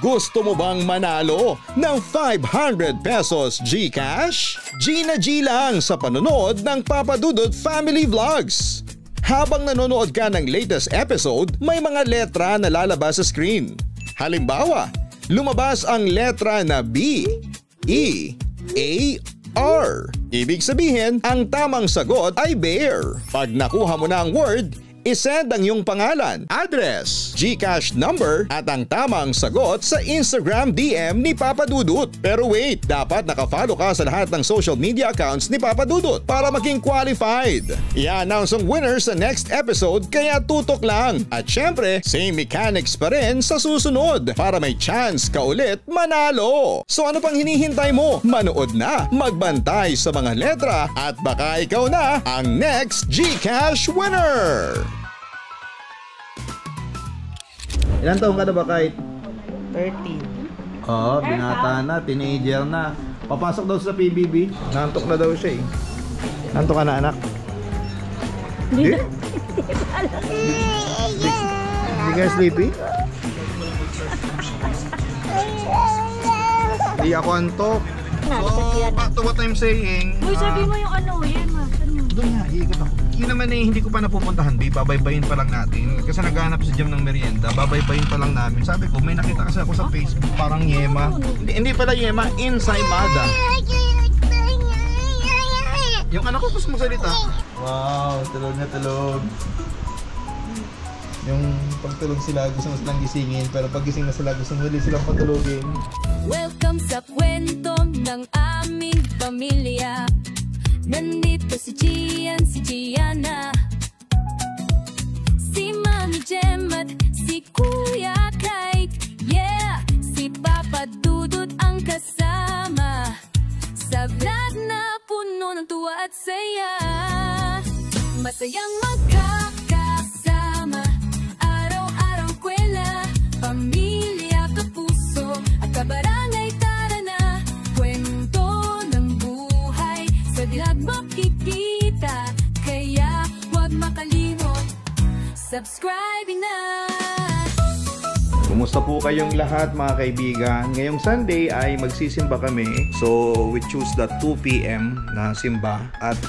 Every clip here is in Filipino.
Gusto mo bang manalo ng 500 pesos GCash? G na G lang sa panonood ng Papa Dudut Family Vlogs. Habang nanonood ka ng latest episode, may mga letra na lalabas sa screen. Halimbawa, lumabas ang letra na B, E, A, R. Ibig sabihin, ang tamang sagot ay bear. Pag nakuha mo na ang word, isend ang iyong pangalan, address, GCash number at ang tamang sagot sa Instagram DM ni Papa Dudut. Pero wait, dapat nakafollow ka sa lahat ng social media accounts ni Papa Dudut para maging qualified. I-announce ang winner sa next episode kaya tutok lang. At syempre, same mechanics pa rin sa susunod para may chance ka ulit manalo. So ano pang hinihintay mo? Manood na, magbantay sa mga letra at baka ikaw na ang next GCash winner! Ilan taong ka na ba kahit? 13. Oo, binata na, teenager na. Papasok daw sa PBB. Nantok na daw siya eh. Nantok ka na anak? Hindi? Hindi ka sleepy? Hindi ako antok. So, back to what I'm saying. Uy, sabi mo yung ano, yan ma. Doon nga, iikot ako. Yun naman eh, hindi ko pa napupuntahan, babe. Babaybayin pa lang natin. Kasi naghahanap si Jam ng merienda. Babaybayin pa lang namin. Sabi ko, may nakita kasi ako sa Facebook. Parang yema. Hindi pala yema, ensaymada. Yung anak ko gusto magsalita. Wow, tulog na tulog. Yung pagtulog sila, gusto mo silang gisingin. Pero pag gising na sila, gusto mo ulit silang patulogin. Welcome sa kwento ng aming pamilya. Nandito si Gian, si Gianna, si Mami Jem at si Kuya Kite. Yeah, si Papa Dudut ang kasama sa vlog na puno ng tuwa at saya. Masayang magkakasama, araw-araw kwela, pamilya, kapuso at kabarangay. Tara na, kwento ng buhay sa dilag makikita, kaya huwag makalimot, subscribing na. Kumusta po kayong lahat mga kaibigan? Ngayong Sunday ay magsisimba kami. So we choose the 2 PM na simba. At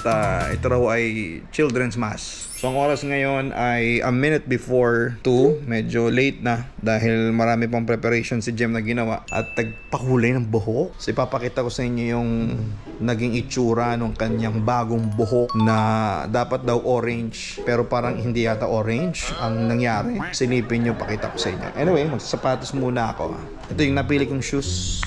ito raw ay Children's Mass. So ang oras ngayon ay a minute before 2. Medyo late na dahil marami pang preparation si Jem na ginawa. At nagpakulay ng buhok. So ipapakita ko sa inyo yung naging itsura ng kanyang bagong buhok na dapat daw orange. Pero parang hindi yata orange ang nangyari. Silipin nyo, pakita ko sa inyo. Anyway, magsasapatos muna ako. Ito yung napili kong shoes.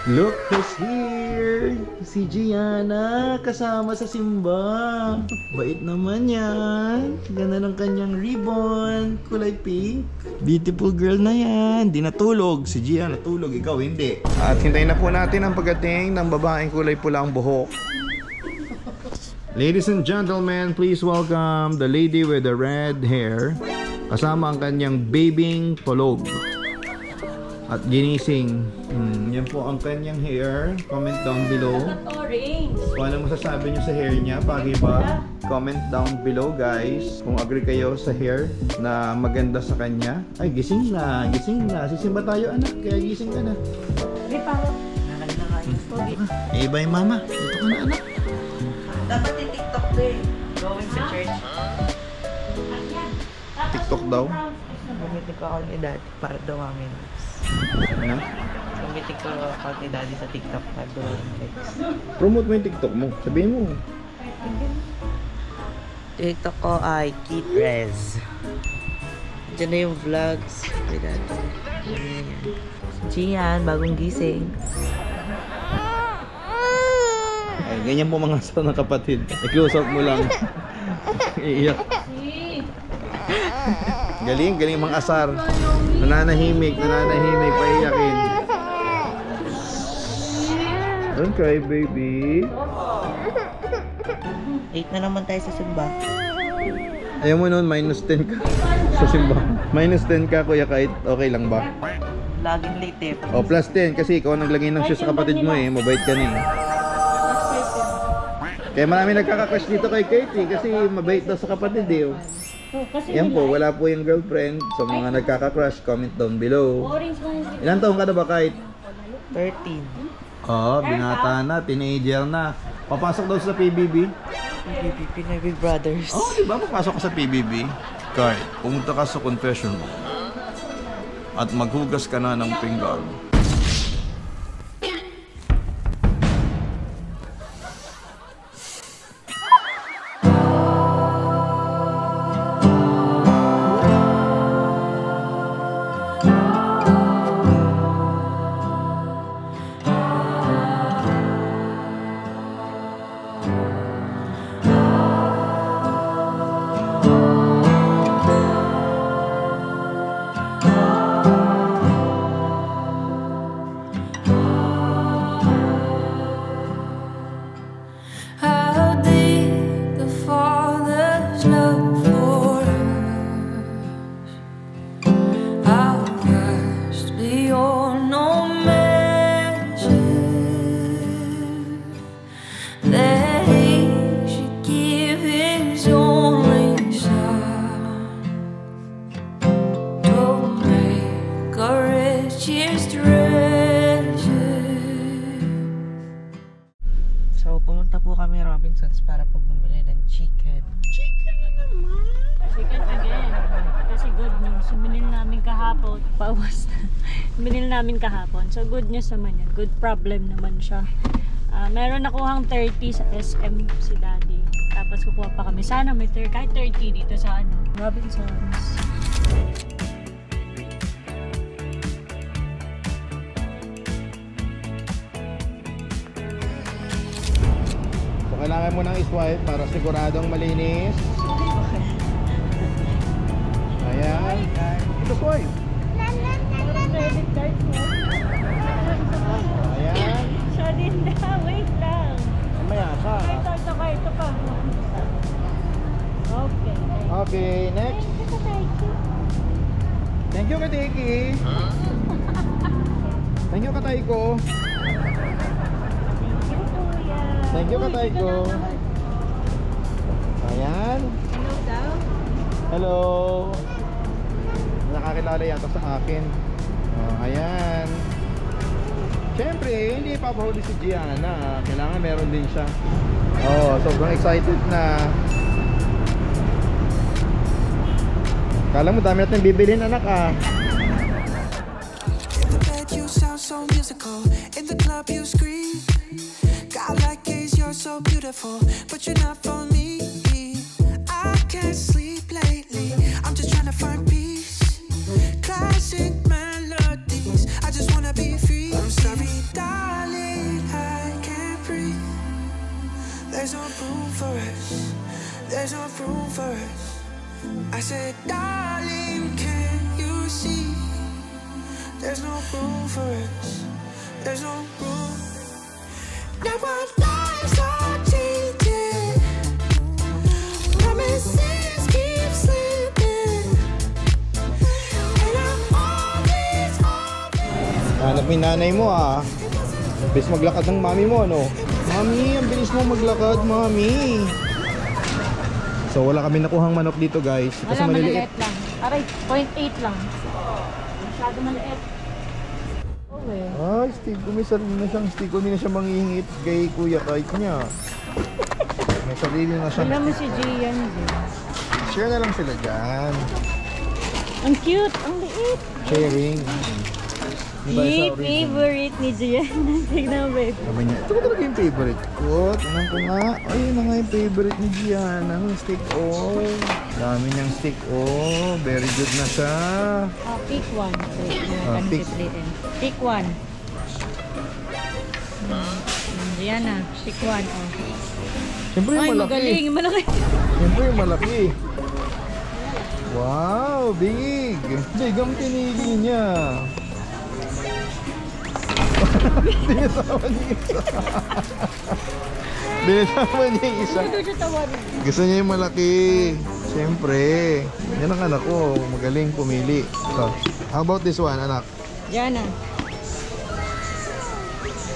Look who's here! Si Gianna, kasama sa simba. Bait naman yan. Ganda ng kanyang ribbon. Kulay pink. Beautiful girl na yan. Di natulog. Si Gianna natulog, ikaw hindi. At hintayin na po natin ang pagdating ng babaeng kulay pula ang buhok. Ladies and gentlemen, please welcome the lady with the red hair. Kasama ang kanyang babing tulog. At ginising. Yan po ang kanyang hair. Comment down below. Orange. Kung ano masasabi nyo sa hair niya, bagay ba? Comment down below guys. Kung agree kayo sa hair na maganda sa kanya. Ay, gising na. Gising na. Sisimba tayo anak. Kaya gising ka na. Di pa. Iba yung mama. Dito ka na anak. Dapat i-TikTok din. Going to church. TikTok daw. Gamitin ko ako ni Daddy para dumami likes. Ano? Gamitin ko ako ni Daddy sa TikTok para dumami likes. Promote mo yung TikTok mo. Sabihin mo. TikTok ko ay Kit Rez. Diyan na yung vlogs. Ni Daddy. Gian, bagong gising. Ay, ganyan po mga asal ng kapatid. I-close out mo lang. Iiyak. Galing, galing mga asar. Nananahimik, paiyakin. Don't cry, baby. 8 na naman tayo sa simba. Ayaw mo nun, -10 ka sa simba. -10 ka, kuya, kahit okay lang ba? Laging late eh. O, +10 kasi ikaw naglagay ng shoes sa kapatid mo eh. Mabait ka na eh. Kaya marami nagkaka-crush dito kay Katie kasi mabait daw sa kapatid eh. Kasi Yan po, nila, wala po yung girlfriend. So mga nagkaka-crush, comment down below. orange mo yung Ilan taong ka na ba kahit? 13. Oo, binata na, teenager na. Papasok daw sa PBB. PBB na Big Brothers. Oh, di ba papasok ka sa PBB? Kahit pumunta ka sa confession mo at maghugas ka na ng pinggan. How deep the Father's love for us, how vast beyond no measure, that He should give His only Son to make our richest treasure. So, pumunta po kami Robinsons para po bumili ng chicken. Chicken na naman! chicken again. Kasi good news. Yung binil namin kahapon. Pauwas na. Binil namin kahapon. So good news naman yan. Good problem naman siya. Meron nakuhang 30 sa SM si Daddy. Tapos kukuha pa kami. Sana may kahit 30 dito sa Robinsons. So kailangan mo nang i-swipe para siguradong malinis. Ayan. Ito swipe. Credit card mo. Ayan. Siya din na. Wait lang. Mamaya ka. Ito pa. Okay. Okay, next. Thank you, Katiki. Thank you, Katayko. Thank you, Katayko. Ayan. Hello daw. Hello. Nakakilala yata sa akin. Oh, ayan. Siyempre, hindi papahuli si Gianna. Kailangan meron din siya. Oh, sobrang excited na. Kala mo dami natin bibilhin, anak ah. In the bed you sound so musical. In the club you scream. God like gaze, you're so beautiful, but you're not for me. I can't sleep lately. I'm just trying to find peace. Classic melodies. I just wanna be free. I'm sorry, darling, I can't breathe. There's no room for us. There's no room for us. I said, darling, can you see? There's no room for us. There's no room. Now our lives are changing. Promises keep slipping. And I'm always Hanap mo yung nanay mo ah. Bilis maglakad ng mami mo, ano? Mami, ang bilis mo maglakad, mami. So wala kami nakuhang manok dito guys. Kasi Wala, maliliit. maliit lang. Aray, 0.8 lang. Masyado maliit. Okay. Ay, stick. May sarili na siyang stick. Hindi na siya mangingit kay Kuya Kite niya. May sarili na siya. Alam mo si Gian din. Share na lang sila dyan. Ang cute! Ang liit! Sharing. Diba sa original? Favorite ni Gian. Tignan mo, babe. Sabi niya, ito ko talaga yung favorite ko. Tingnan ko nga. Ay, yun na nga yung favorite ni Gianna. Ang stick oh. Dami niyang stick oh. Very good na siya. Pick one. Pick. Pick one. Gian na. Pick one. Oh. Siyempre yung Ay, malaki. magaling. Malaki. Siyempre yung malaki. Wow, big. Big ang pinili niya. Dinasama niya isa. Dinasama niya isa. Gusto niya yung malaki. Siyempre. Yan ang anak ko. Magaling pumili. So, how about this one, anak? Gian na.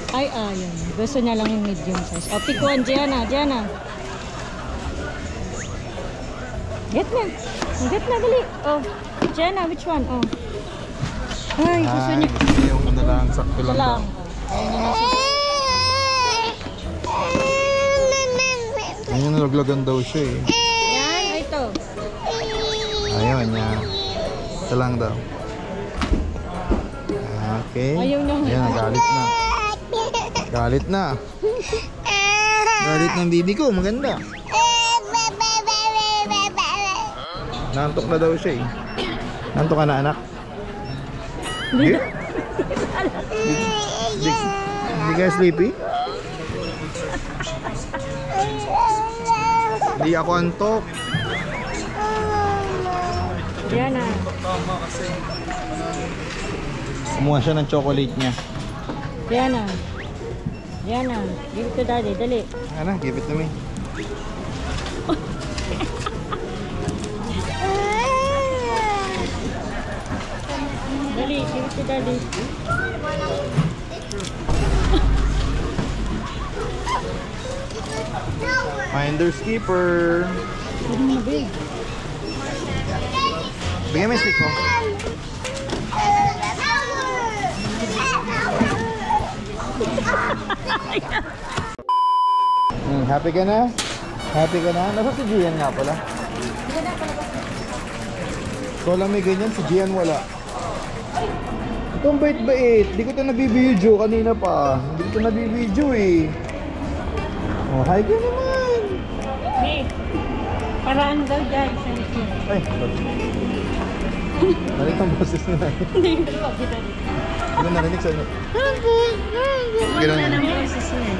Ay, ayun. Gusto niya lang yung medium size. O, pick one. Gian na. Gian na. Get na. Get na, dali. Oh. Jenna, which one? Oh. Ay, gusto niya. Yung ano lang, sakto lang. Lang. Ayun, nalaglagan daw siya eh. Yan, ito. Ayun, yan. Ito lang daw. Okay. Ayaw na. Ayan, galit na. Galit na. Galit ng bibi ko, maganda. Nantok na daw siya eh. Nantok ka na, anak? Hindi? Hindi ka sleepy? Hindi ako antok. Yan na. Kumuha siya ng chocolate niya. Yan na. Yan na. Give it to daddy, dali. Ano, give it to me. Dali, give it to daddy. Finder's keeper. Bigyan mo yung stick ko. Happy ka na? Happy ka na? Nasa si Gian nga pala. Ikaw lang may ganyan, si Gian wala. Itong bait-bait. Di ko ito nabibidyo kanina pa. Di ko ito nabibidyo eh. Oh, hi ka naman. Hey, paraan daw dyan sa likod. Ay, narinig ang boses nila. Hindi ko pa kita dito. Ano narinig sa inyo? Ano na ng boses niya?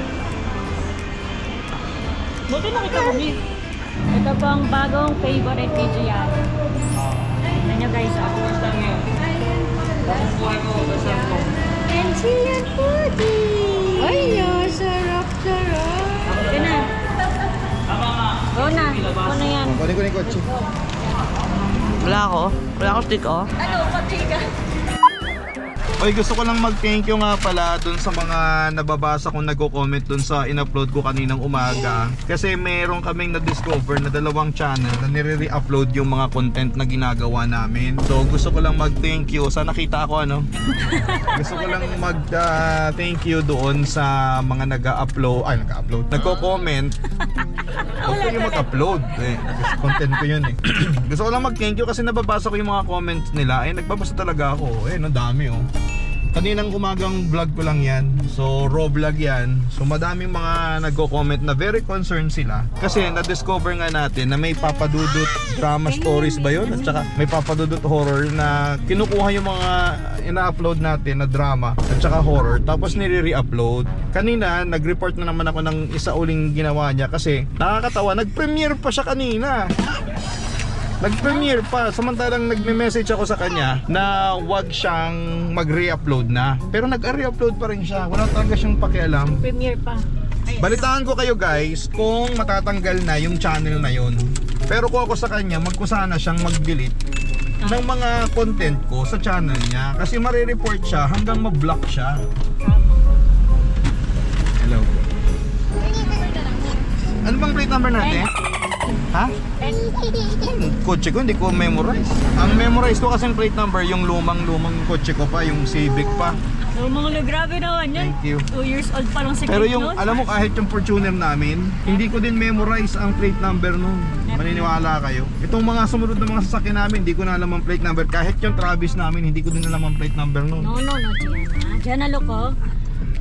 Buti nakita ko, Mi. Ito po ang bagong favorite ni Gian. Tignan nyo guys, ako basta ngayon. And Gian pudding! Ay, sarap-sarap! Sige na. Go na. Go na yan. Kunin ko na yung kotse. Wala ako. Wala ako stick, oh. Ano, pati ka? Oy, gusto ko lang mag-thank you nga pala dun sa mga nababasa kong nagko-comment dun sa in-upload ko kaninang umaga. Kasi meron kaming na-discover na dalawang channel na nire-re-upload yung mga content na ginagawa namin. So gusto ko lang mag-thank you. Sana nakita ako ano. Gusto ko lang mag-thank you doon sa mga nag-upload, nagko-comment. Huwag ko yung mag-upload content ko yun eh. Gusto ko lang mag-thank you kasi nababasa ko yung mga comments nila. Nagbabasa talaga ako. Ang dami oh. Kaninang umagang vlog ko lang yan. So raw vlog yan. So madaming mga nagko-comment na very concerned sila. Kasi na-discover nga natin na may papadudot drama stories ba yun? At saka may papadudot horror na kinukuha yung mga ina-upload natin na drama at saka horror. Tapos nire-re-upload. Kanina nag-report na naman ako ng isa uling ginawa niya. Kasi nakakatawa, nag-premiere pa siya kanina. Nag-premiere pa, samantalang nagme-message ako sa kanya na wag siyang mag-re-upload na. Pero nag-re-upload pa rin siya, wala talaga siyang pakialam. Premiere pa. Balitaan ko kayo guys kung matatanggal na yung channel na yun. Pero kung ako sa kanya, magkusana siyang mag-delete ng mga content ko sa channel niya. Kasi marireport siya hanggang ma-block siya. Hello. Ano bang plate number natin? Ha? Kotse ko hindi ko memorize. Ang memorize ko kasi plate number yung lumang kotse ko pa, yung Civic pa. Mga grabe naman yan. Thank you. 2 years old pa lang si Pero Kate yung nun. alam mo kahit yung Fortuner namin, hindi ko din memorize ang plate number nun. Maniniwala kayo. Itong mga sumunod na mga sasakyan namin, hindi ko na alam ang plate number. Kahit yung Travis namin, hindi ko din alam ang plate number nun. No, Gianna. Gianna, look oh.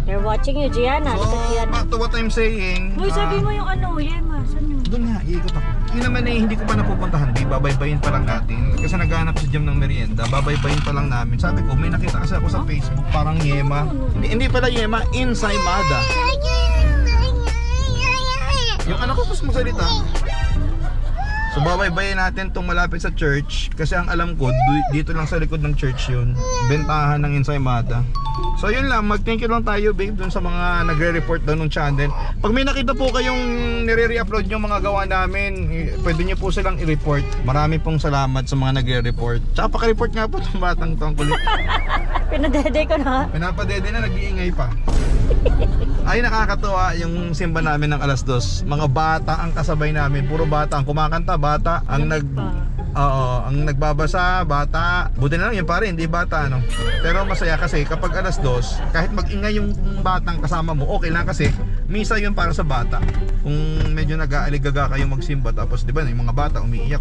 They're watching you, Gianna. Look at So, Gianna. back to what I'm saying. Uy, sabi mo yung ano, Yema. Saan yun? Doon nga, iikot ako. Yun naman eh, hindi ko pa napupuntahan. Di, babaybayin pa lang natin. Kasi naghanap si Jam ng merienda. Babaybayin pa lang namin. Sabi ko, may nakita kasi ako sa Facebook. Parang Yema. Hindi pala Yema, Ensaymada. Yung anak ko gusto magsalita. So babaybayin natin itong malapit sa church. Kasi ang alam ko, dito lang sa likod ng church yun. Bentahan ng Ensaymada. So yun lang, mag-thank you lang tayo babe dun sa mga nagre-report doon ng channel. Pag may nakita po kayong nire-re-upload yung mga gawa namin, pwede nyo po silang i-report. Marami pong salamat sa mga nagre-report. Tsaka paka-report nga po itong batang to, ang kulit. Pinadede ko na. Pinapadede na, nag-iingay pa. Ay nakakatuwa yung simba namin ng alas 2. Mga bata ang kasabay namin, puro bata ang kumakanta, bata ang ang nagbabasa, bata. Buti na lang yung pare, hindi bata ano. Pero masaya kasi kapag alas 2, kahit mag-ingay yung batang kasama mo, okay lang kasi misa yun para sa bata. Kung medyo nag-aaligaga kayo magsimba, tapos di ba yung mga bata umiiyak,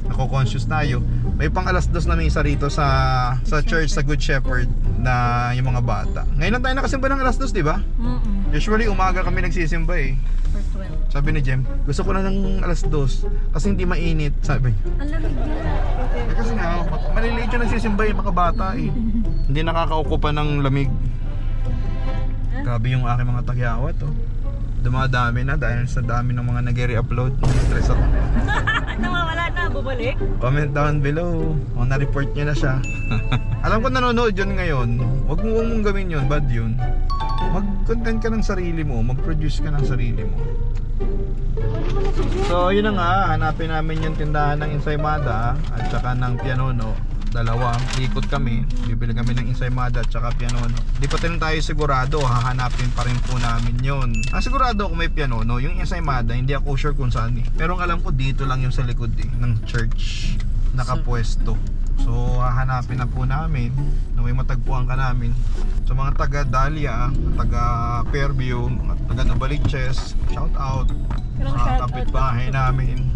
nako-conscious tayo. May pang alas 2 na misa rito sa church sa Good Shepherd na yung mga bata. Ngayon lang tayo nakasimba ng alas 2, di ba? Usually umaga kami nagsisimba eh. Sabi ni Jem, gusto ko na ng alas 2 kasi hindi mainit, sabi niya. Ang lamig nila. Kasi nga, maliliit yung nagsisimba yung mga bata eh. Hindi nakakaukupa ng lamig. Grabe yung aking mga tagyawat oh. Dumadami na dahil sa dami ng mga nag-re-upload. Stress ako. Nawawala na, bubalik. Comment down below kung na-report nyo na siya. Alam ko nanonood yun ngayon. Huwag mong gawin yun, bad yun. Mag-content ka ng sarili mo, mag-produce ka ng sarili mo. So yun na nga, hanapin namin yung tindahan ng ensaymada at saka ng pianono. Dalawa, ikot kami, bibili kami ng ensaymada at saka pianono. Di pa din tayo sigurado, hahanapin pa rin po namin yun. Ang sigurado kung may pianono, yung ensaymada hindi ako sure kung saan eh. Pero ang alam ko dito lang yung sa likod eh, ng church, nakapwesto. So hahanapin na po namin na may matagpuan ka namin. So mga taga Dahlia, taga Fairview, taga Novaliches, shout out. Mga kapitbahay namin,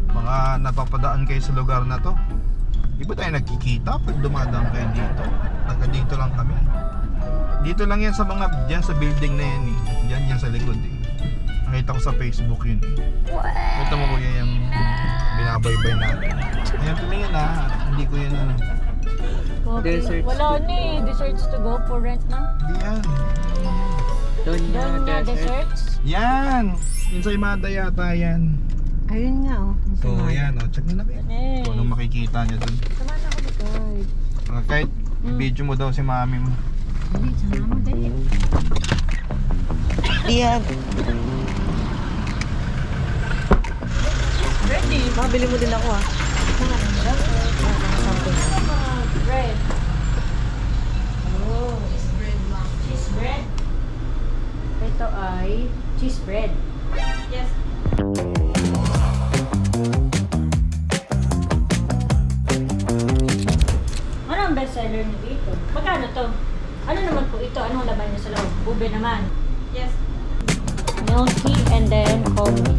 mga napapadaan kayo sa lugar na to. Di ba tayo nagkikita pag dumadaan kayo dito? Taga dito lang kami. Dito lang yan sa mga, dyan sa building na yan eh. Dyan yan sa likod eh. Nakita ko sa Facebook yun eh. Ito mo kuya yung binabaybay natin. Ayan tumingin na, hindi ko yun ano. Desserts. Wala na eh, desserts to go for rent na. Hindi yan. Donya desserts? Yan! Ensaymada yata yan. Ayun nga oh. So yan oh, check nyo na kayo. Kung anong makikita nyo dun. Sama na ako mag-guide. Kahit video mo daw si mami mo. Hindi, sama mo dali. Diyan. Ready? Mabili mo din ako ah. Bread. Oh, cheese bread. Ito ay cheese bread. Yes. Ano ang bestseller niyo dito? Magkano to? Ano naman po ito? Anong laman niya sa loob? Ube naman. Yes. Milky and then coffee.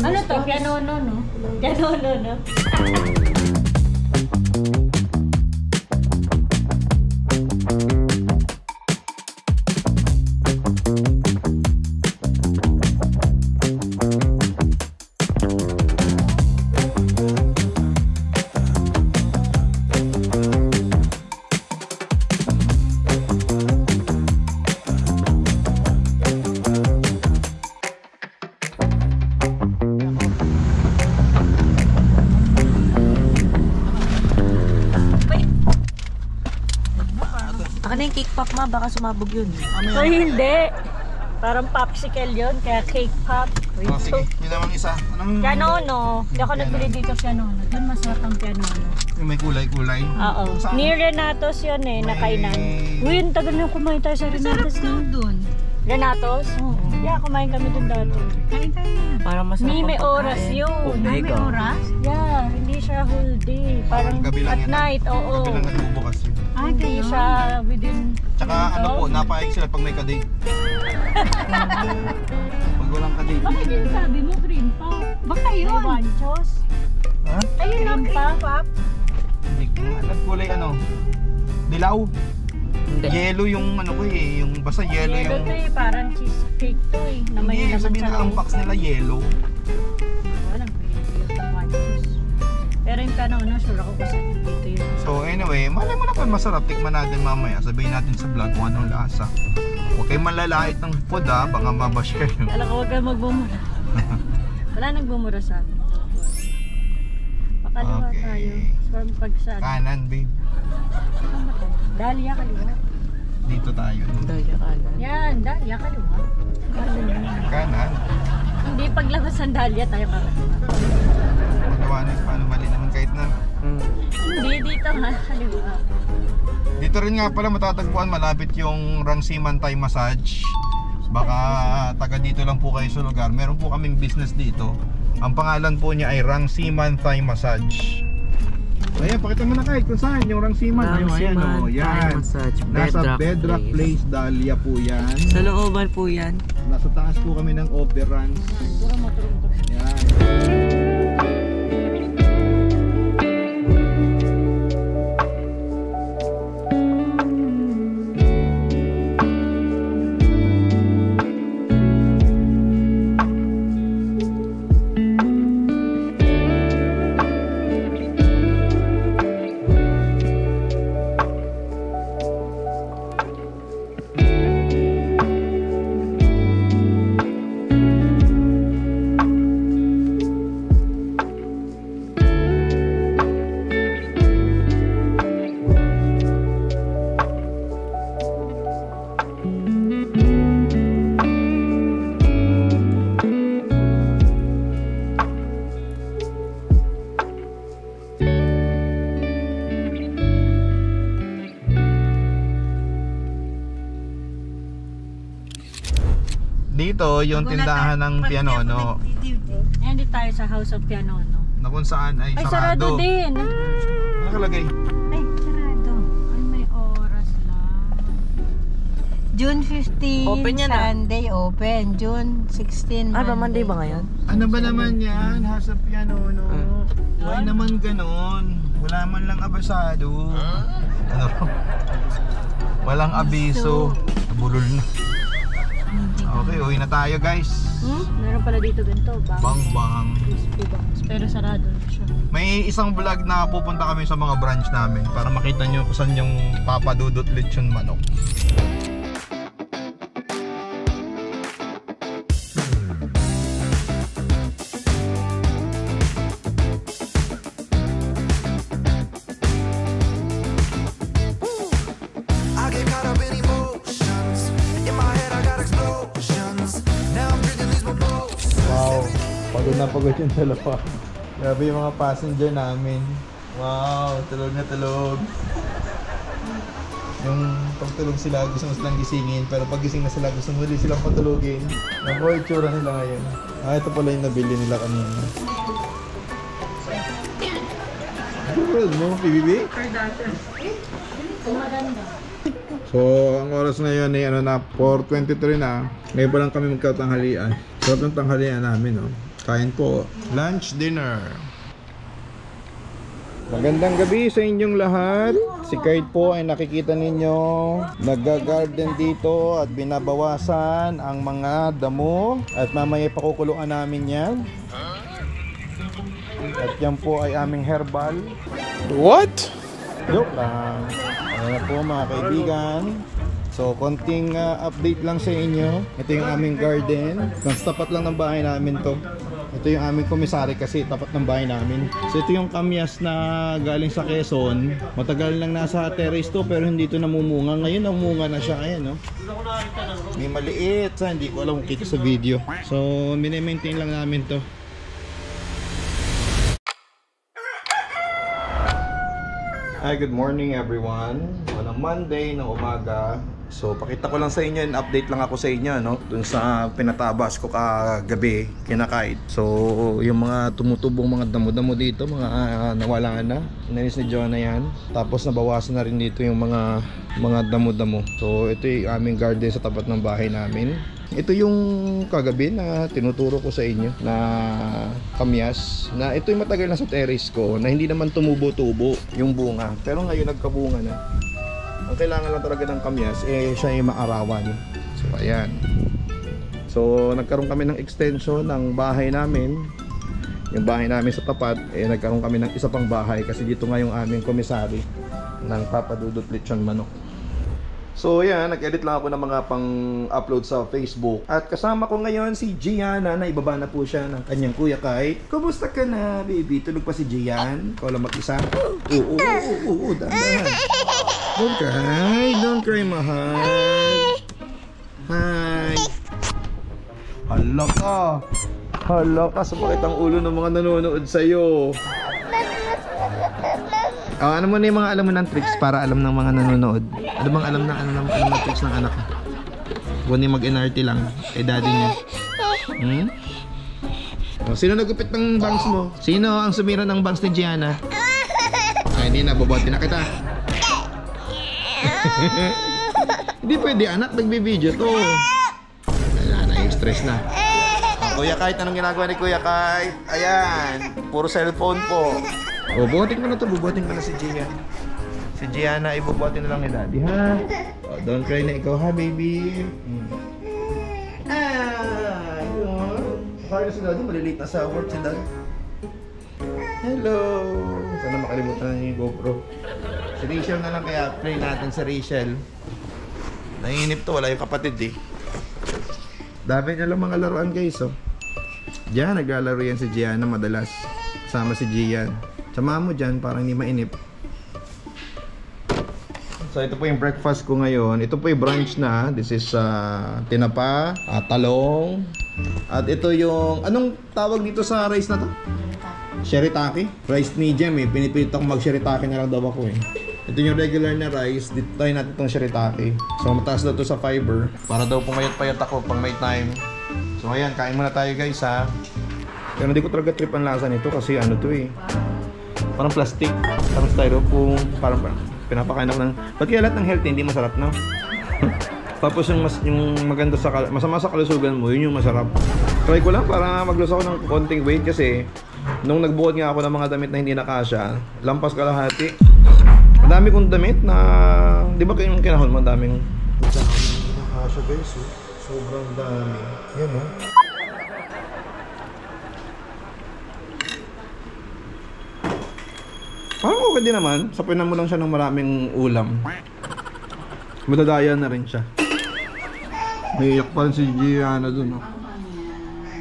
Ano to? Pianono, no? Pianono, no? Baka na yung cake pop ma, baka sumabog yun. So hindi. Parang popsicle yun, kaya cake pop. Oh, sige, yun naman isa. Anong... Pianono. Hindi ako nagbili dito pianono. Doon masarap ang pianono. Yung may kulay-kulay. Oo. Saan? Near Renatos yun eh, nakainan. Uy, ang tagal na kumain tayo sa Renatos na. Doon. Renatos? Oo. Yeah, kumain kami doon dati. Kain tayo na. Para masarap May ang oras pagkain. yun. Oh, May mega. oras? Yeah, hindi siya whole day. Parang Gabi lang at yan. night, oo. Gabi lang nagbubukas yun. Hindi siya within... Tsaka ano po, napayag sila pag may kadate. Pag walang kadate. Bakit yung sabi mo cream pop? Baka yun. May wanchos. Ha? Ayun ang cream pop. Hindi ko alam kulay ano. Dilaw. Hindi. Yellow yung ano ko eh, yung basta yellow Yellow yung... to eh, parang cheesecake to eh. Na may Hindi, laman sabihin sa nila ang loob. box nila yellow. Walang cream yung wanchos. Pero yung pianono, sure ako kasi dito yun. So anyway, malay mo na pa masarap. Tikman natin mamaya. Sabihin natin sa vlog kung anong lasa. Huwag kayong malalait ng food ha, baka mabash kayo. Alam ko, huwag kang magbumura. Wala nagbumura sa amin. Pakaliwa tayo. Okay. So, Pag saan? Kanan, babe. Dahlia kaliwa. Dito tayo. Dahlia kanan. Yan, Dahlia kaliwa. Kanan. Hindi paglabas ng Dahlia tayo kaliwa. Maliwanag paano mali naman kahit na. Hindi, dito nga kaliwa. Dito rin nga pala matatagpuan malapit yung Rangsiman Thai Massage. Baka taga dito lang po kayo sa lugar. Meron po kaming business dito. Ang pangalan po niya ay Rangsiman Thai Massage. Ayan, pakita mo na kahit kung saan yung Rangsiman. Ayan, oh, yan. Nasa Bedrock Place, Dahlia po yan. Sa looban po yan. Nasa taas po kami ng Overruns. Puro motor. Yan. Dito yung tindahan ng Pianono Ayan, dito tayo sa House of Pianono. na kung saan ay Ay, sarado din. Nakalagay. Ay, sarado. Ay, may oras lang. June 15, Open yan, Sunday open. June 16, Ay, ba Monday ba ngayon? Ano ba naman yan? House of Pianono. Why naman ganon? Wala man lang abasado. Ano? Walang abiso. Bulol na. Okay, uwi na tayo guys. Meron pala dito ganito. Bang bang. Crispy bangs. Pero sarado na siya. May isang vlog na pupunta kami sa mga branch namin para makita nyo kung saan yung papadudot lechon manok. I get caught up in emotions. In my head, I got explosions. Now I'm drinking these mimosas. Wow, pagod na pagod yung dalawa. Grabe yung mga passenger namin. Wow, tulog na tulog. Yung pagtulog sila, gusto mo silang gisingin. Pero pag gising na sila, gusto mo din silang patulogin. Naku, itsura nila ngayon. Ah, ito pala yung nabili nila kanina. Ano mo, PBB? So, ang oras ngayon ay ano na, 4:23 na. Ngayon pa lang kami magkatanghalian. So, itong tanghalian namin, no? Kain po. Lunch, dinner. Magandang gabi sa inyong lahat. Si Kite po ay nakikita ninyo nagga-garden dito at binabawasan ang mga damo. At mamaya pakukulungan namin yan. At yan po ay aming herbal. What? Joke lang. Ayan po mga kaibigan. So konting update lang sa inyo. Ito yung aming garden. Tapat lang ng bahay namin to. Ito yung aming komisari kasi tapat ng bahay namin. So ito yung kamyas na galing sa Quezon. Matagal lang nasa terrace to pero hindi to namumunga. Ngayon namumunga na siya. Ayan, no? May maliit. Hindi ko alam kung kita sa video. So mini-maintain lang namin to. Hi, good morning everyone. On a Monday na umaga. So pakita ko lang sa inyo, update lang ako sa inyo, no? Dun sa pinatabas ko kagabi, kinakait. So yung mga tumutubong mga damo-damo dito, mga nawala na. Inalis ni Jonah yan. Tapos nabawasan na rin dito yung mga damo-damo. So ito yung aming garden sa tapat ng bahay namin. Ito yung kagabi na tinuturo ko sa inyo na kamyas na ito yung matagal na sa terrace ko na hindi naman tumubo-tubo yung bunga pero ngayon nagkabunga na. Ang kailangan lang talaga ng kamyas siya yung maarawan. So ayan. So nagkaroon kami ng extension ng bahay namin. Yung bahay namin sa tapat nagkaroon kami ng isa pang bahay kasi dito nga yung aming komisari ng papadudot lechon manok. So yan, nag-edit lang ako ng mga pang-upload sa Facebook. At kasama ko ngayon si Gianna na ibaba na po siya ng kanyang kuya Kai. Kumusta ka na, baby? Tulog pa si Gian? Ikaw lang mag-isa? Oo, dahan. Don't cry, mahal. Hi. Hala ka, sumakit ang ulo ng mga nanonood sa'yo. Ano mo na yung mga alam mo ng tricks para alam ng mga nanonood? Ano bang alam ng tricks ng anak ko? Huwag niya mag-NRT lang kay daddy niya. Sino nagupit ng bangs mo? Sino ang sumira ng bangs ni Gianna? Ay, hindi na, bobote na kita. Hindi pwede anak, nagbibideo to. Na-stress na. Kuya Kai, anong ginagawa ni Kuya Kai? Ayan, puro cellphone po. Bubuhatin ko na to, bubuhatin ko na si Gian. Si Gianna, ibubuhatin na lang ni daddy, ha? Don't cry na ikaw, ha, baby? Yun. Kaya si daddy, malilate na sa work si daddy. Hello! Sana makalimutan na niyo yung GoPro. Si Rachel na lang, kaya play natin si Rachel. Nanginip to, wala yung kapatid eh. Dami niya lang mga laruan guys, oh. Diyan, naglalaro yan si Gianna madalas. Kasama si Gian. Sama mo dyan, parang hindi mainip. So ito po yung breakfast ko ngayon. Ito po yung brunch na. This is tinapa, talong. At ito yung, anong tawag dito sa rice na to? Shirataki. Rice medium eh. Pinipilit ako mag-shirataki na lang daw ako eh. Ito yung regular na rice. Dito tayo natin itong shirataki. So mataas daw to sa fiber. Para daw pumayat-payat ako pang may time. So ayan, kain muna tayo guys ha. Pero hindi ko talaga trip ang lasa nito kasi ano to eh. Parang plastic. Parang styrofoam. Parang pinapakain ako ng... Ba't kaya lahat ng healthy hindi masarap na? Tapos yung maganda sa... Masama sa kalusugan mo, yun yung masarap. Try ko lang para mag-lose ako ng konting weight kasi nung nagbuhat nga ako ng mga damit na hindi nakasya, lampas kalahati. Madami kong damit na... Di ba kayong kinahon mo? Daming... Hindi nakasya guys eh. Sobrang dami. Yan o. Parang okay din naman. Sapinan mo lang siya ng maraming ulam. Madadaya na rin siya. May iyak pa rin si Gianna dun.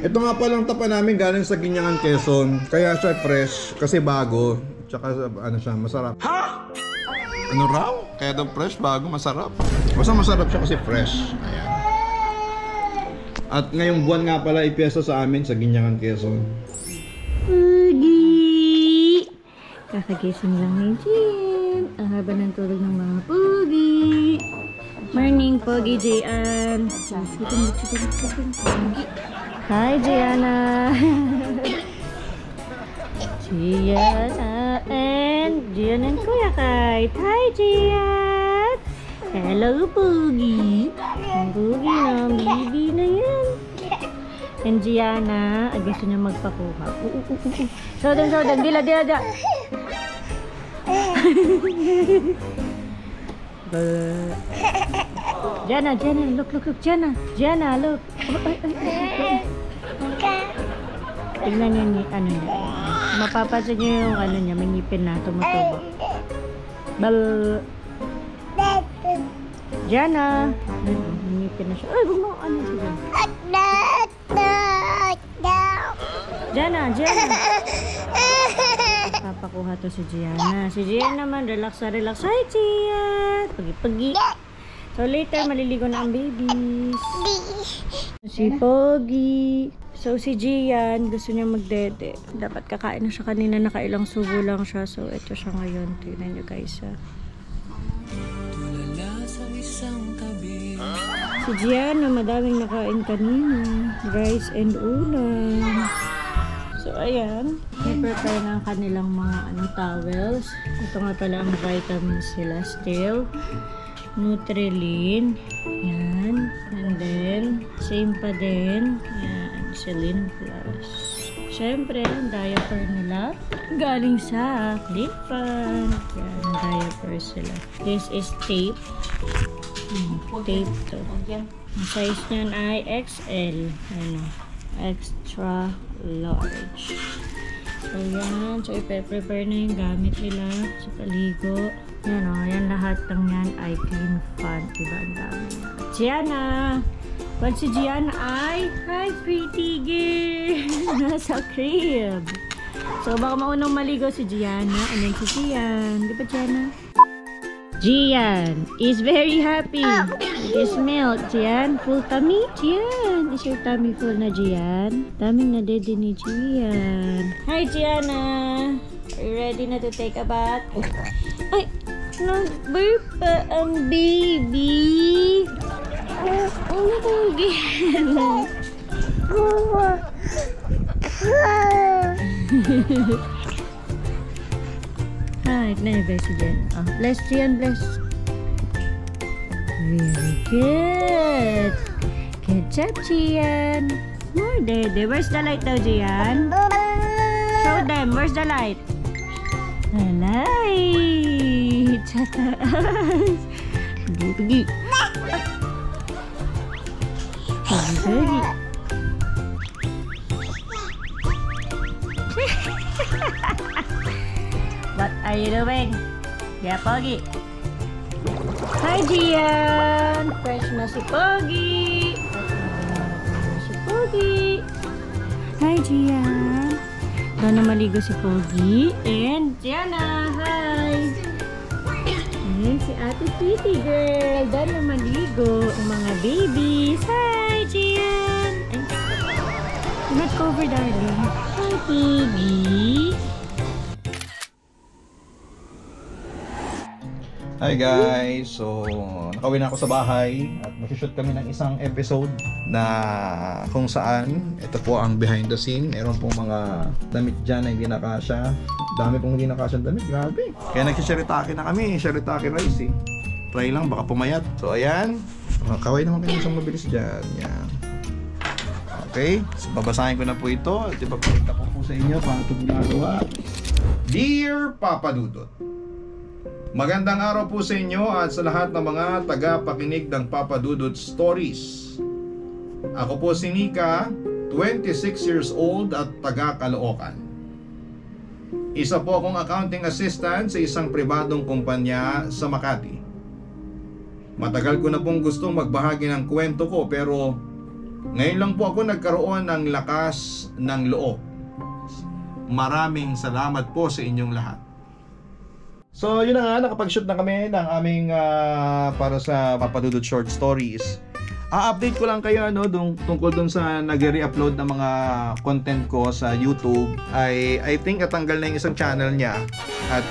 Ito nga palang tapa namin galing sa Ginyangan, Quezon. Kaya siya fresh kasi bago. Tsaka ano siya, masarap. Ha? Ano raw? Kaya daw fresh, bago, masarap. Basta masarap siya kasi fresh. Ayan. At ngayong buwan nga pala ipiyesta sa amin sa Ginyangan, Quezon. Kakagising lang ni Jim. Ang haba ng tulog ng mga pugi. Morning, Pogi Jian. Hi, Gianna. Gianna and Kuya Kai. Hi, Gian. Hello, Pogi. Ang Pogi na, baby na yan. And Gianna, gusto niya magpakuha. Sodan, dila. Gianna, look, Gianna, look. Tingnan niyo ni ano niya. Mapapansin niyo yung ano niya, may ngipin na tumutubo. Gianna, may ngipin na siya. Ay, wag mo ano siya. Gianna. Papakuha to si Gianna. Si Gian naman, relax. Hi, Gian. Pagi. So later, maliligo na ang babies. Si Pogi. So si Gian, gusto niya magdede. Dapat kakain na siya kanina, nakailang subo lang siya. So ito siya ngayon. Tignan niyo guys ha. Si Gianna, madaming nakain kanina. Rice and ulam. So, ayan. I-prepare na ang kanilang mga towels. Ito nga pala ang vitamins sila. Still. Nutrilin. Yan. And then, same pa din. Yan. Celine Plus. Siyempre, ang diaper nila. Galing sa Clip-On. Yan. Diaper sila. This is tape. Tape to. Ang size niyan ay XL. Ano? Extra large. So yan. So i-prepare na yung gamit nila sa paligo. Yan o, yan lahat ng yan ay clean fun. Diba, ang dami yan. Gianna! Pag si Gianna ay, hi pretty girl! Nasa crib. So, baka maunang maligo si Gianna and then si Gian. Di ba, Gianna? Gian is very happy with his milk. Gian, full tummy? Gian, is your tummy full na, Gian? Daming na daddy ni Gian. Hi, Gianna! Are you ready na to take a bath? Ay! Nag-burp pa ang baby. Ano tawagin? Hi, bless Jen. Oh, bless Jen, bless. Very good. Good job, Gian. More dede. Where's the light daw, Gian? Show them. Where's the light? The light. Sa taas. Pagi. Pagi. What are you doing? Yeah, Pogi. Hi, Gian. Fresh na si Pogi. Hi, Gian. Doon na maligo si Pogi. And Gianna, hi. And si Ate Kitty girl. Doon na maligo ang mga babies. Hi, Gian. Not cover, darling. Hi, Pogi. Hi guys! So, nakauwi na ako sa bahay at mag-shoot kami ng isang episode na kung saan ito po ang behind the scene. Meron pong mga damit dyan na hindi nakasya. Dami pong hindi nakasya damit. Grabe! Kaya nagsisharitake na kami. Sharitake rice eh. Try lang, baka pumayat. So, ayan. Kaway naman kayo isang mabilis dyan. Yan. Okay. So, babasahin ko na po ito. At ipapakita ko po sa inyo paano ito ginagawa. Dear Papa Dudut, magandang araw po sa inyo at sa lahat ng mga taga-pakinig ng Papa Dudut Stories. Ako po si Nika, 26 years old at taga-Caloocan. Isa po akong accounting assistant sa isang pribadong kumpanya sa Makati. Matagal ko na pong gustong magbahagi ng kwento ko pero ngayon lang po ako nagkaroon ng lakas ng loob. Maraming salamat po sa inyong lahat. So yun na nga, nakapag-shoot na kami ng aming para sa Papa Dudut Short Stories. A-update ko lang kayo tungkol dun sa nag-re-upload ng mga content ko sa YouTube. I think natanggal na yung isang channel niya at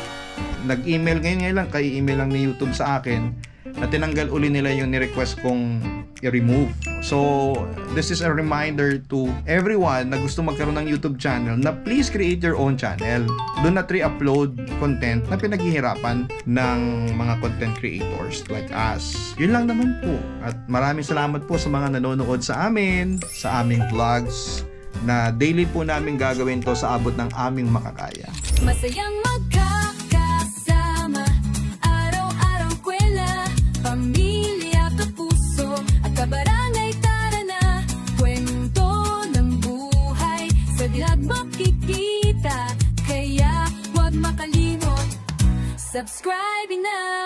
nag-email ngayon lang, kay email lang ni YouTube sa akin na tinanggal uli nila yung ni-request kong i-remove. So, this is a reminder to everyone na gusto magkaroon ng YouTube channel na please create your own channel. Do not re-upload content na pinaghihirapan ng mga content creators like us. Yun lang naman po. At maraming salamat po sa mga nanonood sa amin, sa aming vlogs, na daily po namin gagawin to sa abot ng aming makakaya. Masayang magkakasama, araw-araw kwela, pamilya, kapuso, at kabarangay, tara na, kwento ng buhay, sa dilag makikita, kaya huwag makalimot, subscribe na.